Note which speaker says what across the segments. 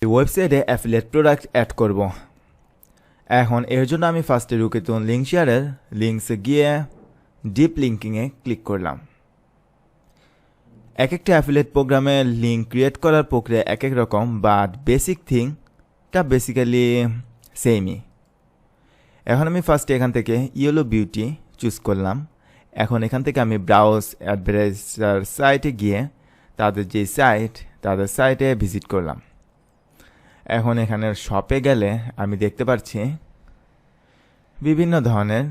Speaker 1: এই ওয়েবসাইটে affiliate product add করব। এখন এর জন্য আমি ফার্স্টে রুকিতুন লিঙ্ক শেয়ারের লিঙ্কসে গিয়ে ডিপ লিঙ্কিংয়ে ক্লিক করলাম। এক একটা অ্যাফিলিয়েট প্রোগ্রামে লিঙ্ক ক্রিয়েট করার প্রক্রিয়া এক এক রকম, বাট বেসিক থিংটা বেসিক্যালি সেমই। এখন আমি ফার্স্টে এখান থেকে ইয়েলো বিউটি চুজ করলাম। এখন এখান থেকে আমি ব্রাউজ অ্যাডভার্টাইজার সাইটে গিয়ে তাদের সাইটে ভিজিট করলাম। এখন এখানের শপে গেলে আমি দেখতে পাচ্ছি বিভিন্ন ধরনের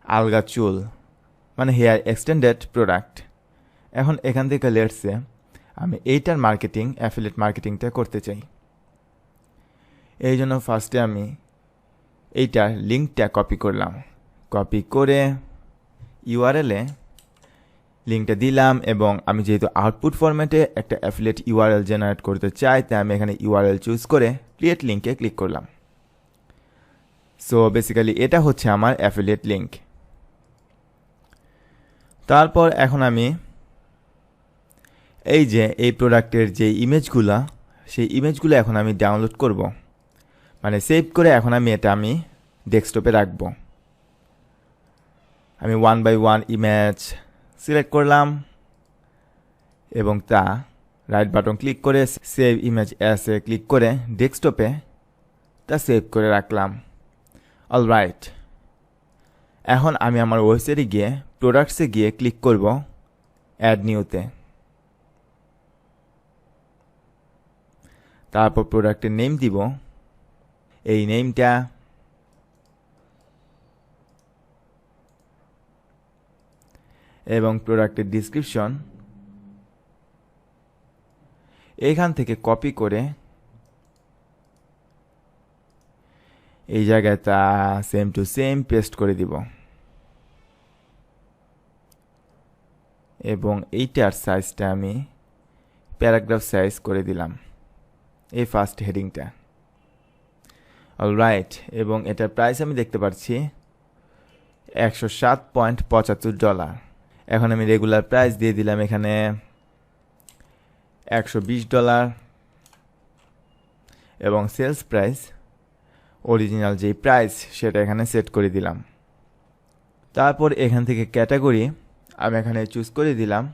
Speaker 1: আলগা চুল, মানে হেয়ার এক্সটেন্ডেড প্রোডাক্ট। এখন এখান থেকে লেটসে আমি এইটার মার্কেটিং, অ্যাফিলিয়েট মার্কেটিংটা করতে চাই। এই জন্য ফার্স্টে আমি এইটার লিঙ্কটা কপি করলাম। কপি করে ইউআরএলে লিঙ্কটা দিলাম, এবং আমি যেহেতু আউটপুট ফরম্যাটে একটা অ্যাফিলিয়েট ইউআরএল জেনারেট করতে চাই, তাই আমি এখানে ইউআরএল চুজ করে ক্রিয়েট লিঙ্কে ক্লিক করলাম। সো বেসিক্যালি এটা হচ্ছে আমার অ্যাফিলিয়েট লিঙ্ক। তারপর এখন আমি এই প্রোডাক্টের যে ইমেজগুলো, সেই ইমেজগুলো এখন আমি ডাউনলোড করব, মানে সেভ করে এখন আমি ডেস্কটপে রাখব। আমি 1x1 ইমেজ সিলেক্ট করলাম এবং তা রাইট বাটন ক্লিক করে সেভ ইমেজ অ্যাসে ক্লিক করে ডেস্কটপে তা সেভ করে রাখলাম। অলরাইট, এখন আমি আমার ওয়েবসাইটে গিয়ে প্রোডাক্টসে গিয়ে ক্লিক করব অ্যাড নিউতে। তারপর প্রোডাক্টের নেম দিব, এই নেমটা, এবং প্রোডাক্টের ডিসক্রিপশন এইখান থেকে কপি করে এই জায়গায় তা সেম টু সেম পেস্ট করে দিব, এবং এইটার সাইজটা আমি প্যারাগ্রাফ সাইজ করে দিলাম, এই ফার্স্ট হেডিংটা। অলরাইট, এবং এটার প্রাইস আমি দেখতে পাচ্ছি $107.75। এখন আমি রেগুলার প্রাইস দিয়ে দিলাম এখানে $120, এবং সেলস প্রাইস, অরিজিনাল যেই প্রাইস সেটা এখানে সেট করে দিলাম। তারপর এখান থেকে ক্যাটাগরি আমি এখানে চুজ করে দিলাম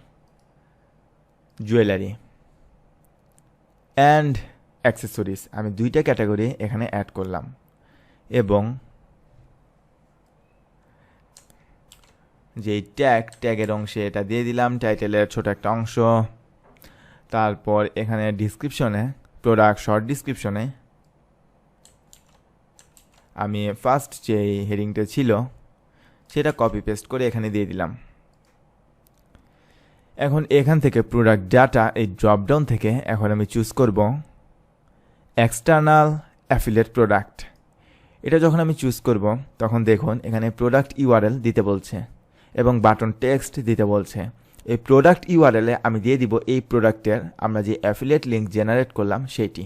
Speaker 1: জুয়েলারি অ্যান্ড অ্যাক্সেসরিজ। আমি দুইটা ক্যাটাগরি এখানে অ্যাড করলাম, এবং যেই ট্যাগের অংশে এটা দিয়ে দিলাম, টাইটেলের ছোট একটা অংশ। তারপর এখানে ডিসক্রিপশনে, প্রোডাক্ট শর্ট ডিসক্রিপশনে আমি ফার্স্ট যে হেডিংটা ছিল সেটা কপি পেস্ট করে এখানে দিয়ে দিলাম। এখন এখান থেকে প্রোডাক্ট ডাটা, এই ড্রপডাউন থেকে এখন আমি চুজ করব এক্সটার্নাল অ্যাফিলিয়েট প্রোডাক্ট। এটা যখন আমি চুজ করব তখন দেখুন এখানে প্রোডাক্ট ইউআরএল দিতে বলছে এবং বাটন টেক্সট দিতে বলছে। এই প্রোডাক্ট ইউআরএলে আমি দিয়ে দিব এই প্রোডাক্টের আমরা যে অ্যাফিলিয়েট লিঙ্ক জেনারেট করলাম সেটি।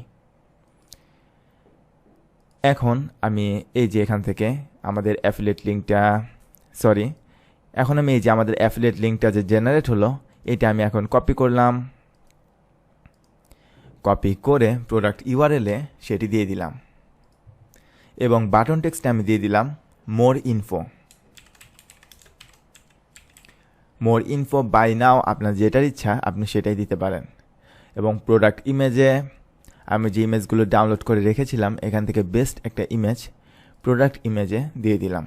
Speaker 1: এখন আমি এই যে এখান থেকে আমাদের অ্যাফিলিয়েট লিঙ্কটা, এখন আমি এই যে আমাদের অ্যাফিলিয়েট লিঙ্কটা যে জেনারেট হলো এটা আমি এখন কপি করলাম। কপি করে প্রোডাক্ট ইউআরএলে সেটি দিয়ে দিলাম, এবং বাটন টেক্সটে আমি দিয়ে দিলাম মোর ইনফো বাই নাও। আপনার যেটার ইচ্ছা আপনি সেটাই দিতে পারেন। এবং প্রোডাক্ট ইমেজে আমি যে ইমেজগুলো ডাউনলোড করে রেখেছিলাম এখান থেকে বেস্ট একটা ইমেজ প্রোডাক্ট ইমেজে দিয়ে দিলাম।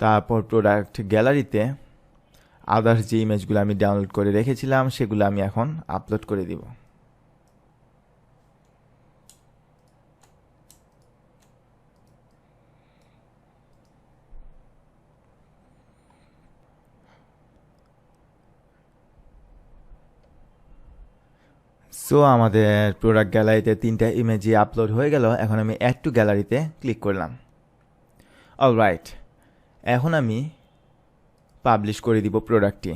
Speaker 1: তারপর প্রোডাক্ট গ্যালারিতে আদার্স যে ইমেজগুলো আমি ডাউনলোড করে রেখেছিলাম সেগুলো আমি এখন আপলোড করে দিব। সো আমাদের প্রোডাক্ট গ্যালারিতে 3টা ইমেজই আপলোড হয়ে গেল। এখন আমি অ্যাড টু গ্যালারিতে ক্লিক করলাম। অলরাইট, এখন আমি পাবলিশ করে দিব প্রোডাক্টটি।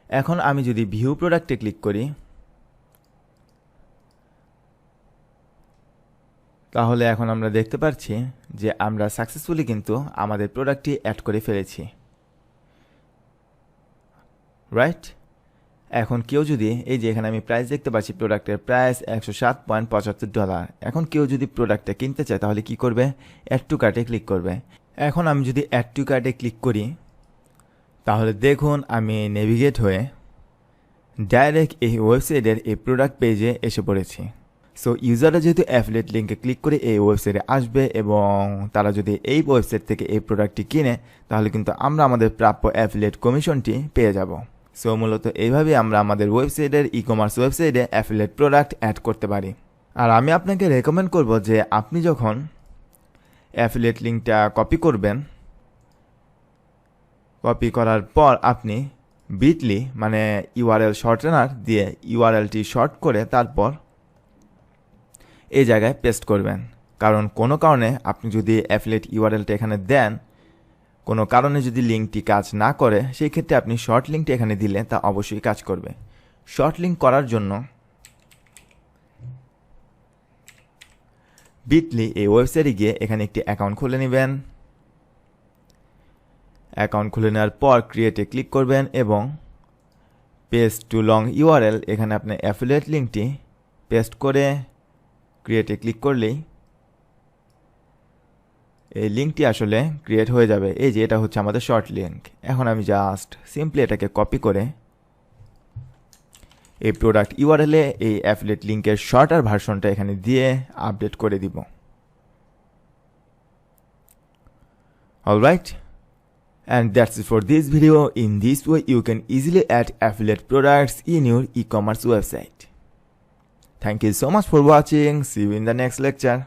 Speaker 1: এখন আমি যদি ভিউ প্রোডাক্টে ক্লিক করি তাহলে এখন আমরা দেখতে পাচ্ছি যে আমরা সাকসেসফুলি কিন্তু আমাদের প্রোডাক্টটি অ্যাড করে ফেলেছি, রাইট? এখন কেউ যদি এই যে এখানে আমি প্রাইস দেখতে পাচ্ছি, প্রোডাক্টের প্রাইস $107.75। এখন কেউ যদি প্রোডাক্টটা কিনতে চায় তাহলে কি করবে? অ্যাড টু কার্টে ক্লিক করবে। এখন আমি যদি অ্যাড টু কার্টে ক্লিক করি তাহলে দেখুন আমি নেভিগেট হয়ে ডাইরেক্ট এই ওয়েবসাইটের এই প্রোডাক্ট পেজে এসে পড়েছি। সো ইউজাররা যেহেতু অ্যাফিলিয়েট লিঙ্কে ক্লিক করে এই ওয়েবসাইটে আসবে এবং তারা যদি এই ওয়েবসাইট থেকে এই প্রোডাক্টটি কিনে তাহলে কিন্তু আমরা আমাদের প্রাপ্য অ্যাফিলিয়েট কমিশনটি পেয়ে যাব। সো মূলত এইভাবে আমরা আমাদের ওয়েবসাইটের ই-কমার্স ওয়েবসাইটে অ্যাফিলিয়েট প্রোডাক্ট অ্যাড করতে পারি। আর আমি আপনাকে রেকমেন্ড করব যে আপনি যখন অ্যাফিলিয়েট লিঙ্কটা কপি করবেন, কপি করার পর আপনি বিটলি মানে ইউআরএল শর্টেনার দিয়ে ইউআরএলটি শর্ট করে তারপর এই জায়গায় পেস্ট করবেন। কারণ কোনো কারণে আপনি যদি অ্যাফিলিয়েট ইউআরএলটা এখানে দেন, কোনো কারণে যদি লিঙ্কটি কাজ না করে, সেই ক্ষেত্রে আপনি শর্ট লিঙ্কটি এখানে দিলে তা অবশ্যই কাজ করবে। শর্ট লিঙ্ক করার জন্য বিটলি এই ওয়েবসাইটে গিয়ে এখানে একটি অ্যাকাউন্ট খুলে নেবেন। অ্যাকাউন্ট খুলে নেওয়ার পর ক্রিয়েটে ক্লিক করবেন এবং পেস্ট টু লং ইউআরএল, এখানে আপনি অ্যাফিলিয়েট লিঙ্কটি পেস্ট করে ক্রিয়েটে ক্লিক করলেই এই লিঙ্কটি আসলে ক্রিয়েট হয়ে যাবে। এই যে এটা হচ্ছে আমাদের শর্ট লিঙ্ক। এখন আমি জাস্ট সিম্পলি এটাকে কপি করে এই প্রোডাক্ট ইউআরএলে এই অ্যাফিলিয়েট লিঙ্কের শর্টার ভার্সনটা এখানে দিয়ে আপডেট করে দিব। Alright, and that's it for this video. In this way you can easily add affiliate products in your e-commerce website. Thank you so much for watching. See you in the next lecture.